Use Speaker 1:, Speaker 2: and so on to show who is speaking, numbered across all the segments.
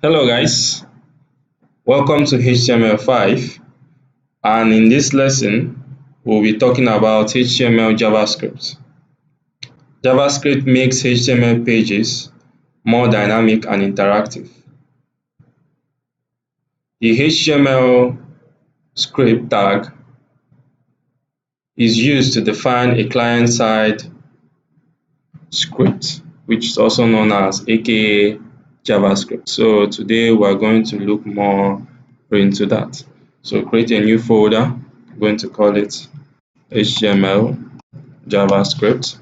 Speaker 1: Hello guys, welcome to HTML5, and in this lesson we'll be talking about HTML JavaScript. JavaScript makes HTML pages more dynamic and interactive. The HTML script tag is used to define a client-side script, which is also known as aka JavaScript. So today we're going to look more into that. So create a new folder. I'm going to call it HTML JavaScript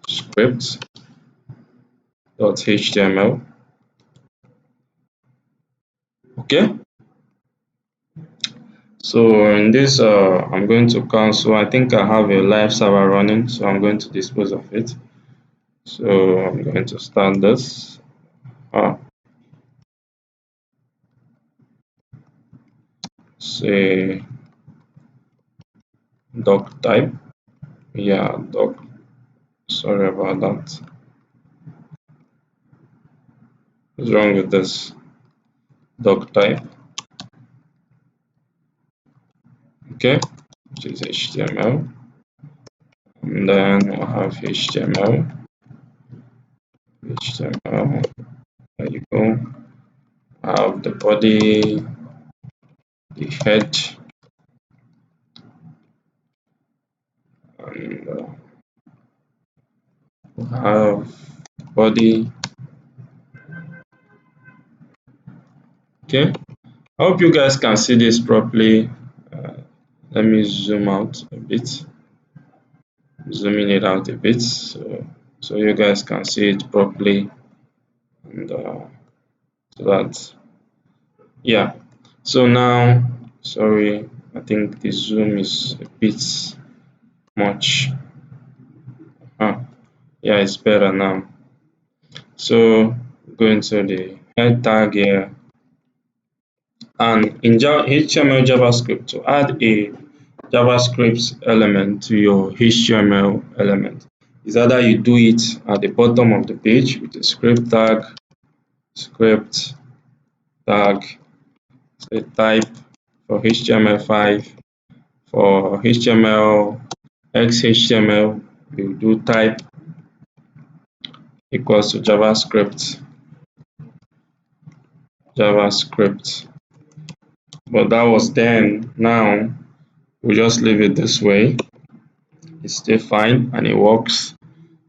Speaker 1: script.html. Okay, so in this I'm going to cancel. I think I have a live server running, so I'm going to dispose of it. So I'm going to start this. Say doc type. Yeah, doc. Sorry about that. What's wrong with this doc type? Okay, which is HTML, and then we'll have HTML. There you go. I have the body, the head, and we have body. Okay, I hope you guys can see this properly. Let me zoom out a bit, zooming it out a bit, so you guys can see it properly, and so that, yeah. So now, sorry, I think the zoom is a bit much. Yeah, it's better now. So going to the head tag here, and in HTML JavaScript, to add a JavaScript element to your HTML element is either you do it at the bottom of the page with a script tag, say type for HTML5. For HTML XHTML, you do type equals to JavaScript, but that was then. Now we just leave it this way. It's still fine and it works.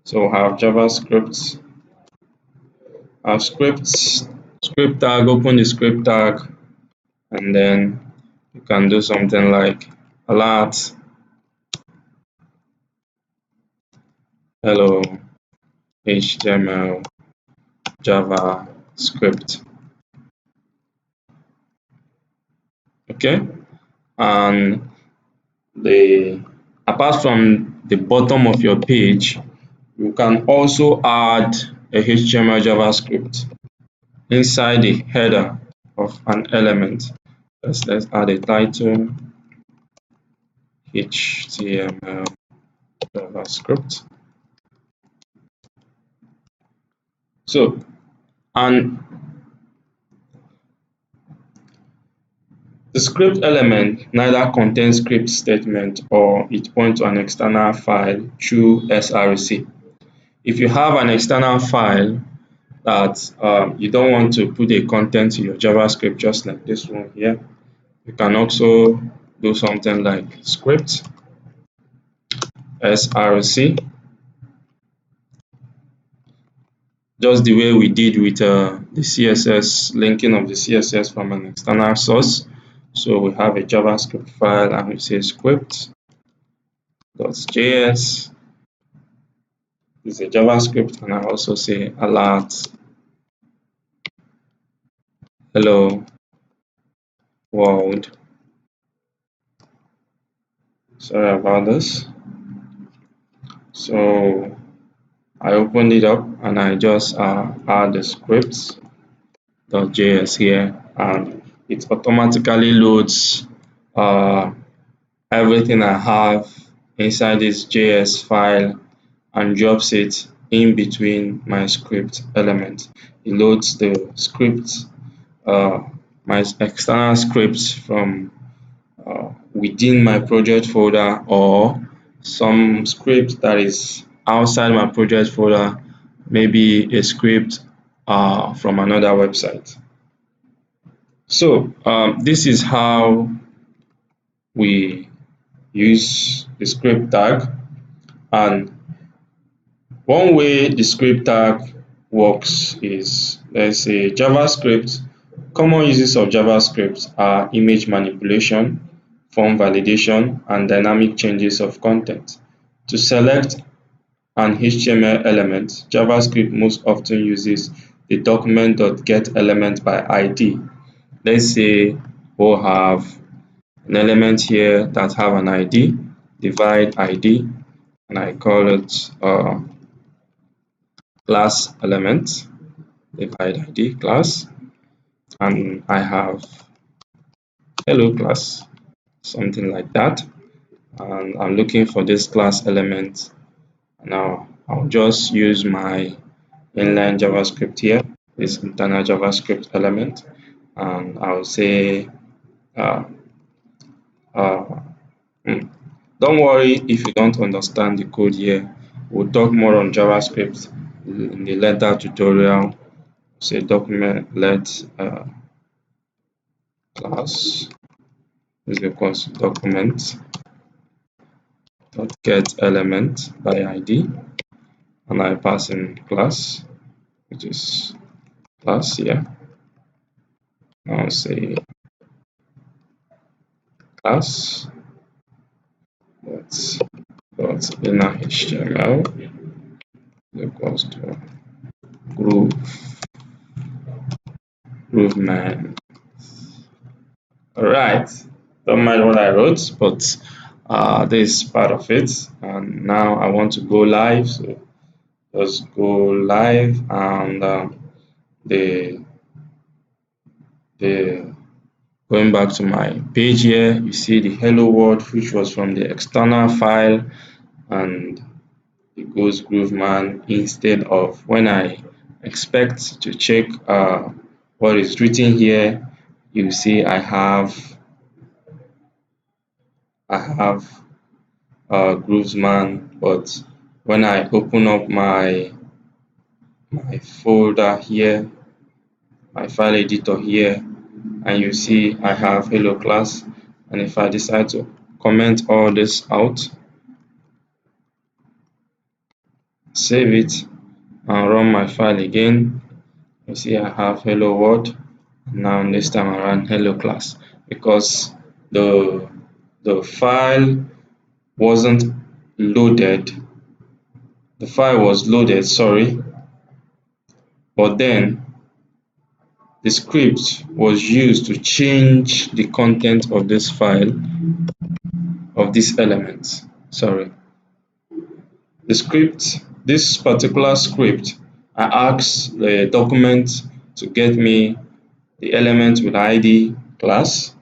Speaker 1: So we'll have JavaScript, have script tag, open the script tag, and then you can do something like alert, hello HTML JavaScript. Okay, and apart from the bottom of your page, you can also add a HTML JavaScript inside the header of an element. Let's add a title, HTML JavaScript. So, and the script element neither contains script statement or it points to an external file through src. If you have an external file that you don't want to put a content to your JavaScript, just like this one here, you can also do something like script src, just the way we did with the CSS, linking of the CSS from an external source. So we have a JavaScript file and we say script.js. It's a JavaScript, and I also say alert, hello world. Sorry about this. So I opened it up and I just add the script.js here, and it automatically loads everything I have inside this JS file and drops it in between my script element. It loads the script, uh, my external scripts from within my project folder, or some script that is outside my project folder, maybe a script from another website. So this is how we use the script tag. And one way the script tag works is, let's say, JavaScript. Common uses of JavaScript are image manipulation, form validation, and dynamic changes of content. To select an HTML element, JavaScript most often uses the document.getElement by ID. Let's say we'll have an element here that have an ID, divide ID, and I call it class element, divide ID class, and I have hello class, something like that. And I'm looking for this class element. Now I'll just use my inline JavaScript here, this internal JavaScript element, and I'll say uh, uh, hmm, don't worry if you don't understand the code here. We'll talk more on JavaScript in the later tutorial. Say document let class is equals to document dot get element by ID, and I pass in class, which is class here. I'll say class dot inner HTML equals to groove man. Alright, don't mind what I wrote, but this is part of it. And now I want to go live, so just go live, and the going back to my page here, you see the hello world, which was from the external file, and it goes grooveman instead of when I expect to check what is written here. You see I have groovesman, but when I open up my folder here, my file editor here, and you see I have hello class, and if I decide to comment all this out, save it, and run my file again, you see I have hello world. Now this time around hello class, because the file wasn't loaded, the file was loaded, sorry, but then the script was used to change the content of this file, of this element. Sorry, the script, this particular script, I asked the document to get me the element with ID class,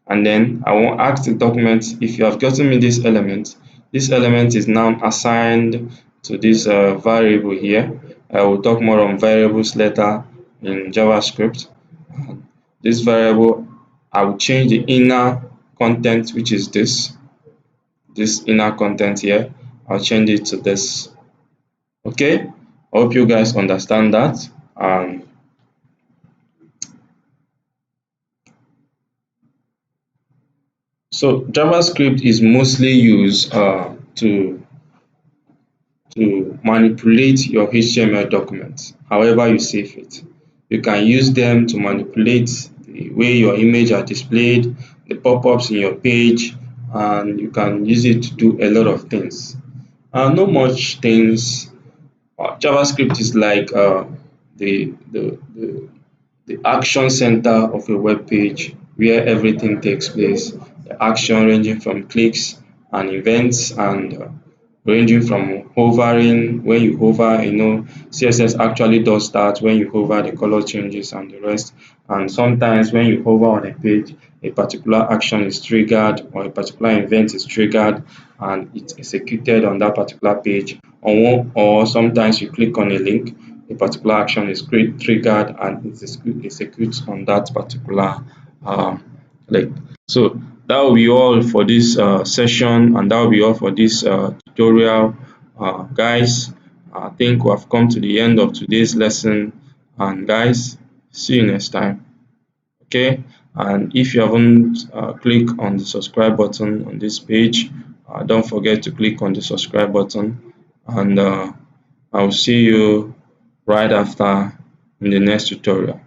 Speaker 1: and then I will ask the document, if you have gotten me this element is now assigned to this variable here. I will talk more on variables later in JavaScript. This variable, I will change the inner content, which is this inner content here. I'll change it to this. Okay, I hope you guys understand that. So JavaScript is mostly used to manipulate your HTML documents however you see fit. You can use them to manipulate the way your image are displayed, the pop-ups in your page, and you can use it to do a lot of things. Not much things. JavaScript is like the, the, the the action center of a web page where everything takes place. The action ranging from clicks and events, and ranging from hovering. When you hover, CSS actually does that. When you hover, the color changes and the rest. And sometimes when you hover on a page, a particular action is triggered, or a particular event is triggered, and it's executed on that particular page. Or sometimes you click on a link a particular action is triggered and it executes on that particular um, link. So that will be all for this session, and that will be all for this tutorial, guys. I think we have come to the end of today's lesson, and guys, see you next time. Okay, and if you haven't clicked on the subscribe button on this page, don't forget to click on the subscribe button, and I'll see you right after in the next tutorial.